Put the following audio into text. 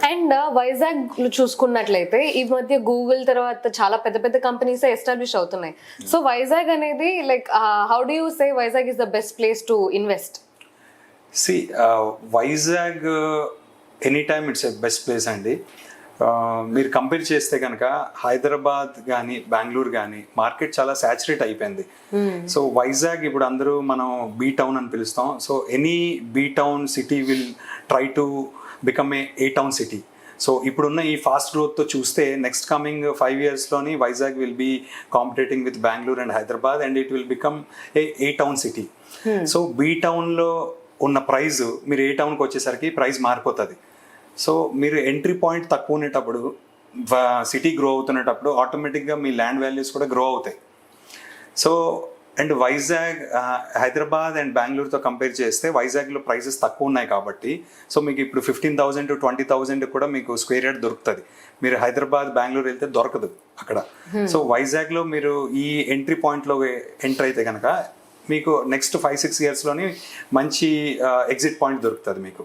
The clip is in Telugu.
అండ్ వైజాగ్ చూసుకున్నట్లయితే ఈ మధ్య గూగుల్ తర్వాత చాలా పెద్ద పెద్ద కంపెనీస్ ఎస్టాబ్లిష్ అవుతున్నాయి. సో వైజాగ్ అనేది like how do you say Vizag is the best place to invest? See Vizag any time it's a best place అండి. మీరు కంపేర్ చేస్తే కనుక హైదరాబాద్ కానీ బెంగళూరు కానీ మార్కెట్ చాలా సాచురేట్ అయిపోయింది. సో వైజాగ్ ఇప్పుడు అందరూ మనం బీ టౌన్ అని పిలుస్తాం. So any B town city will try to become A town city. So ఇప్పుడున్న ఈ ఫాస్ట్ గ్రోత్తో చూస్తే నెక్స్ట్ కమింగ్ 5 yearsలోని Vizag will be competing with Bengaluru and Hyderabad and it will become A town city. So B టౌన్లో ఉన్న ప్రైస్ మీరు ఏ టౌన్కి వచ్చేసరికి ప్రైస్ మారిపోతుంది. సో మీరు ఎంట్రీ పాయింట్ తక్కువ ఉండేటప్పుడు సిటీ గ్రో అవుతున్నప్పుడు ఆటోమేటిక్గా మీ ల్యాండ్ వాల్యూస్ కూడా గ్రో అవుతాయి. So and Vizag Hyderabad and బెంగళూరుతో కంపేర్ చేస్తే వైజాగ్లో ప్రైసెస్ తక్కువ ఉన్నాయి కాబట్టి సో మీకు ఇప్పుడు 15,000 to 20,000 కూడా మీకు స్క్వేర్ యార్డ్ దొరుకుతుంది. మీరు హైదరాబాద్ బెంగళూరు వెళ్తే దొరకదు అక్కడ. సో వైజాగ్లో మీరు ఈ ఎంట్రీ పాయింట్లో ఎంటర్ అయితే కనుక మీకు నెక్స్ట్ 5-6 yearsలోని మంచి ఎగ్జిట్ పాయింట్ దొరుకుతుంది మీకు.